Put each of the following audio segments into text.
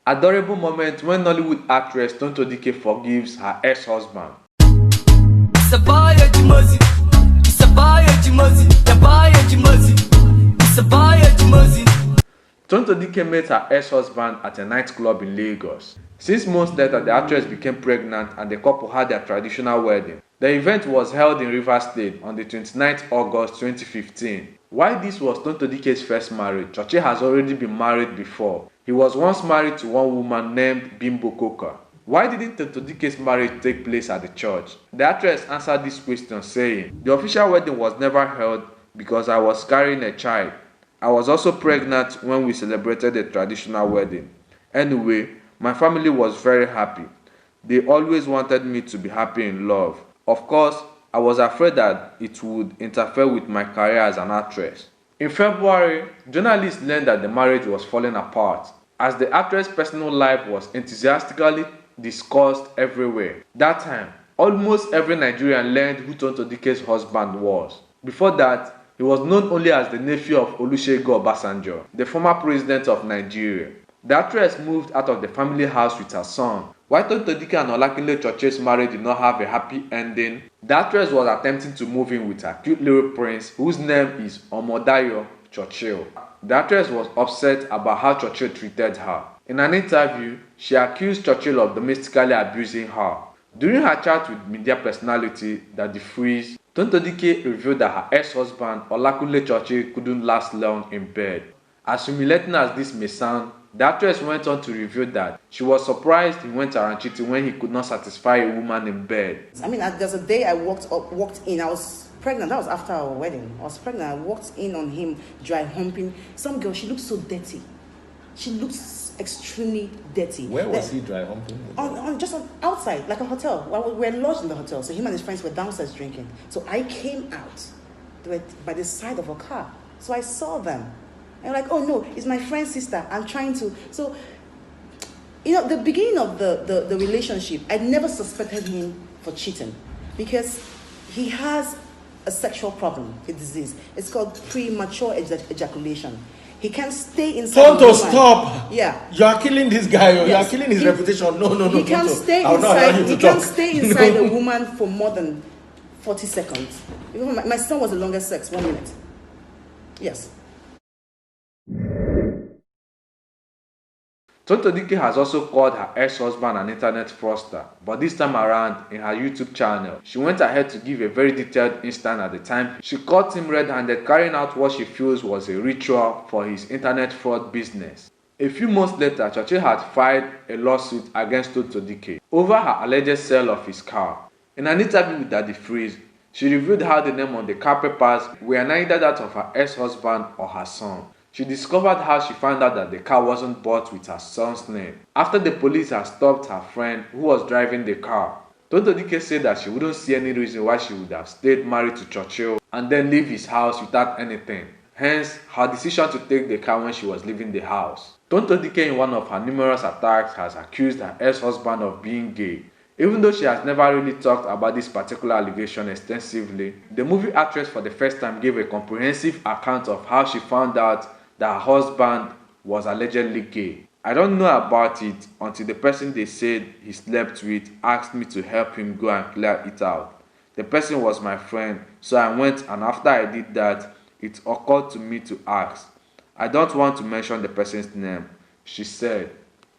Adorable moment when Nollywood actress Tonto Dikeh forgives her ex-husband. Tonto Dikeh met her ex-husband at a nightclub in Lagos. 6 months later, the actress became pregnant and the couple had their traditional wedding. The event was held in Rivers State on the 29th August 2015. While this was Tonto Dikeh's first marriage, Choche has already been married before. He was once married to one woman named Bimbo Coker. Why didn't Tonto Dikeh's marriage take place at the church? The actress answered this question saying, "The official wedding was never held because I was carrying a child. I was also pregnant when we celebrated the traditional wedding. Anyway, my family was very happy. They always wanted me to be happy in love. Of course, I was afraid that it would interfere with my career as an actress." In February, journalists learned that the marriage was falling apart, as the actress' personal life was enthusiastically discussed everywhere. That time, almost every Nigerian learned who Tonto Dikeh's husband was. Before that, he was known only as the nephew of Olusegun Obasanjo, the former president of Nigeria. The actress moved out of the family house with her son. While Tonto Dikeh and Olakunle Choche's marriage did not have a happy ending, the actress was attempting to move in with her cute little prince, whose name is Omodayo Choche. The actress was upset about how Choche treated her. In an interview, she accused Choche of domestically abusing her. During her chat with media personality Daddy Freeze, Tonto Dikeh revealed that her ex-husband Olakunle Choche couldn't last long in bed. As humiliating as this may sound, the actress went on to reveal that she was surprised he went around cheating when he could not satisfy a woman in bed. I mean, there's a day I walked in, I was pregnant, that was after our wedding. I was pregnant, I walked in on him, dry humping. Some girl, she looked so dirty. She looks extremely dirty. Where was he dry humping? Just outside, like a hotel. Well, we were lodged in the hotel, so him and his friends were downstairs drinking. So I came out, they were by the side of a car. So I saw them. And like, oh no, it's my friend's sister. I'm trying to. So, the beginning of the relationship, I never suspected him for cheating because he has a sexual problem, a disease. It's called premature ejaculation. He can't stay inside. Tonto, stop! Yeah. You are killing this guy. Yes. You are killing his reputation. No. He can't Tonto. stay inside. He can't stay inside a woman for more than 40 seconds. Even my son was the longest sex, 1 minute. Yes. Tonto Dikeh has also called her ex-husband an internet fraudster, but this time around in her YouTube channel, she went ahead to give a very detailed instance at the time. She caught him red-handed carrying out what she feels was a ritual for his internet fraud business. A few months later, Choche had filed a lawsuit against Tonto Dikeh over her alleged sale of his car. In an interview with Daddy Freeze, she revealed how the name on the car papers were neither that of her ex-husband or her son. She discovered how she found out that the car wasn't bought with her son's name after the police had stopped her friend who was driving the car. Tonto Dikeh said that she wouldn't see any reason why she would have stayed married to Choche and then leave his house without anything. Hence, her decision to take the car when she was leaving the house. Tonto Dikeh, in one of her numerous attacks, has accused her ex-husband of being gay. Even though she has never really talked about this particular allegation extensively, the movie actress for the first time gave a comprehensive account of how she found out that her husband was allegedly gay. I don't know about it until the person they said he slept with asked me to help him go and clear it out. The person was my friend, so I went, and after I did that, it occurred to me to ask. I don't want to mention the person's name, she said.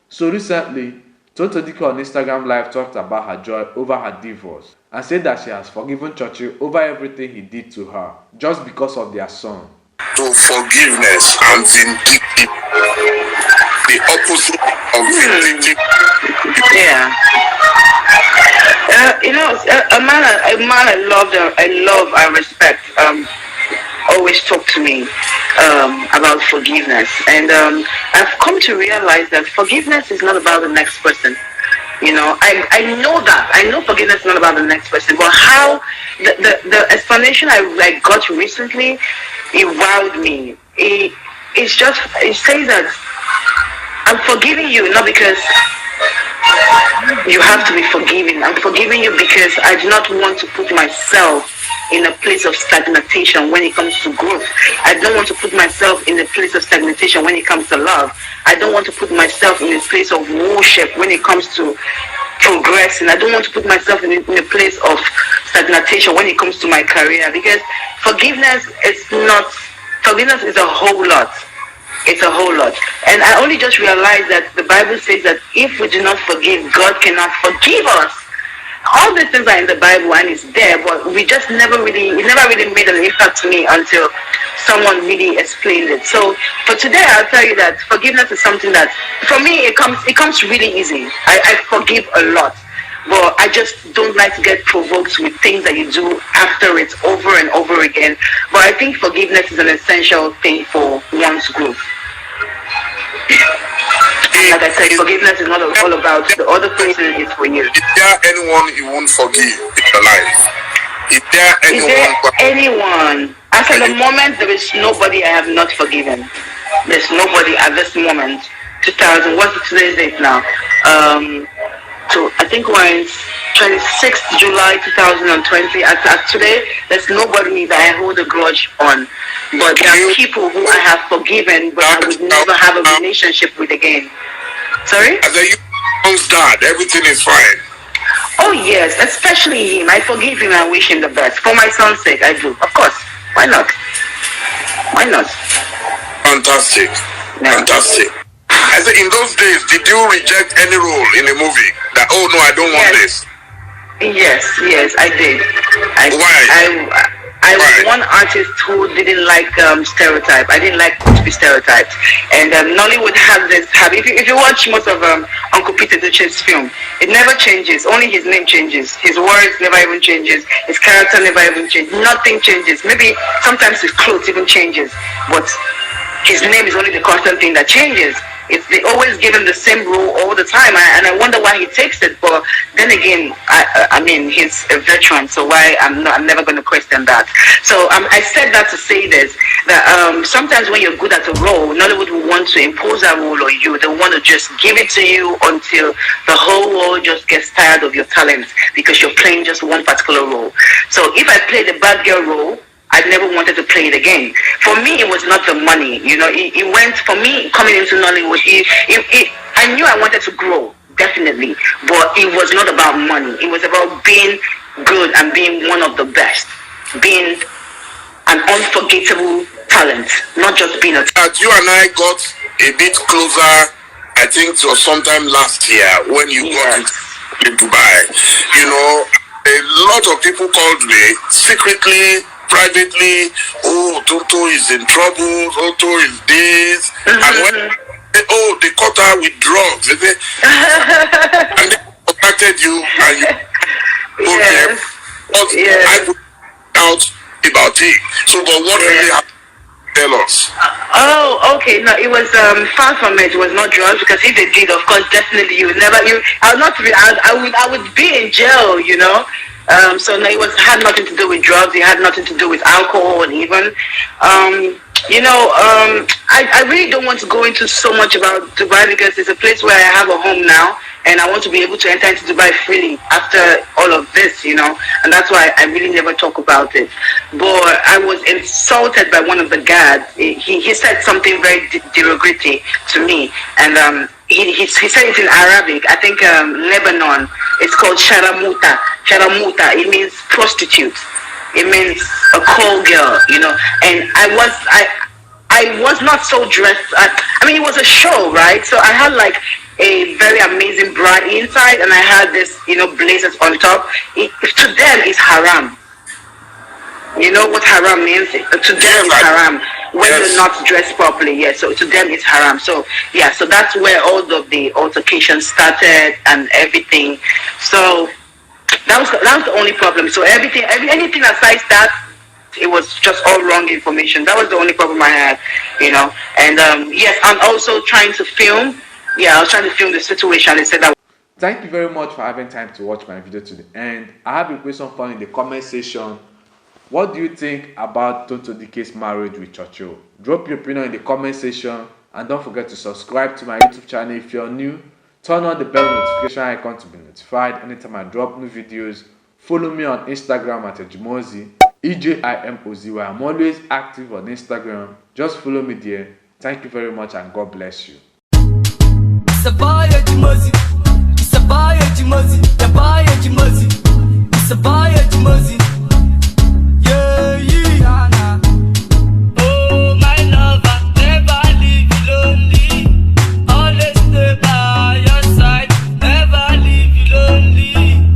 So recently, Tonto Dikeh on Instagram Live talked about her joy over her divorce and said that she has forgiven Choche over everything he did to her just because of their son. To forgiveness and vindictive, the opposite of vindictive. Yeah. A man I love and respect, always talk to me about forgiveness, and I've come to realize that forgiveness is not about the next person. I know that. I know forgiveness is not about the next person, but how the explanation I got recently, it wowed me. It says that I'm forgiving you not because you have to be forgiven. I'm forgiving you because I do not want to put myself in a place of stagnation when it comes to growth. I don't want to put myself in a place of stagnation when it comes to love. I don't want to put myself in a place of worship when it comes to progressing. I don't want to put myself in a place of stagnation when it comes to my career, because forgiveness is a whole lot. It's a whole lot. And I only just realized that the Bible says that if we do not forgive, God cannot forgive us. All these things are in the Bible and it's there, but we never really made an impact to me until someone really explained it. So for today, I'll tell you that forgiveness is something that, for me, it comes really easy. I forgive a lot. But I just don't like to get provoked with things that you do after it over and over again. But I think forgiveness is an essential thing for one's growth. Like I said, forgiveness is not all about the other person, it's for you. Is there anyone you won't forgive in your life? Is there anyone? As at the moment, there is nobody I have not forgiven. There's nobody at this moment. 2000, what's today's date now? So I think we're in 26th July 2020. As today, there's nobody that I hold a grudge on. But there are people who I have forgiven, but I would never have a relationship with again. Sorry? As a young dad, everything is fine. Oh yes, especially him. I forgive him and wish him the best. For my son's sake, I do. Of course. Why not? Why not? Fantastic. Yeah. Fantastic. I said, in those days, did you reject any role in a movie? That, oh no, I don't want this. Yes, I did. Why? I was one artist who didn't like stereotype. I didn't like to be stereotyped. And Nollywood has this habit. If you watch most of Uncle Peter Duche's film, it never changes. Only his name changes. His words never even changes. His character never even changes. Nothing changes. Maybe sometimes his clothes even changes. But his name is only the constant thing that changes. They always give him the same role all the time, and I wonder why he takes it. But then again, I mean, he's a veteran, so why I'm never going to question that. So I said that to say this, that sometimes when you're good at a role, Nollywood will want to impose that role on you. They want to just give it to you until the whole world just gets tired of your talent because you're playing just one particular role. So if I play the bad girl role, I never wanted to play it again. For me, it was not the money. You know, it went, for me, coming into Nollywood, I knew I wanted to grow, definitely. But it was not about money. It was about being good and being one of the best. Being an unforgettable talent, not just being a talent. You and I got a bit closer, I think, to sometime last year when you got in Dubai. You know, a lot of people called me secretly, privately, oh, Tonto is in trouble, Tonto is this, and when they caught her with drugs, and they contacted you, and you told them, I put out about it. So, but what really happened? Tell us. Oh, okay. No, it was far from it. It was not drugs, because if they did, of course, definitely you would never. I would be in jail, you know. So no, had nothing to do with drugs. It had nothing to do with alcohol, and even, I really don't want to go into so much about Dubai, because it's a place where I have a home now, and I want to be able to enter into Dubai freely after all of this, you know, and that's why I really never talk about it. But I was insulted by one of the guards. He said something very derogatory to me, and he said it in Arabic. I think Lebanon. It's called sharamuta. Sharamuta. It means prostitute. It means a call girl, you know. And I was not so dressed. I mean, it was a show, right? So I had like a very amazing bra inside, and I had this, you know, blazers on top. To them, it's haram. You know what haram means? To them, it's haram. When you're not dressed properly, so to them it's haram. So so that's where all of the altercations started and everything. So that was the only problem. So anything aside that, it was just all wrong information. That was the only problem I had, you know. And I'm also trying to film. I was trying to film the situation. They said that. Thank you very much for having time to watch my video to the end. I have a question for you in the comment section. What do you think about Tonto Dikeh's marriage with Churchill? Drop your opinion in the comment section, and don't forget to subscribe to my YouTube channel if you're new. Turn on the bell notification icon to be notified anytime I drop new videos. Follow me on Instagram at Ejimozi, EJIMOZY. I'm always active on Instagram. Just follow me there. Thank you very much and God bless you. It's a boy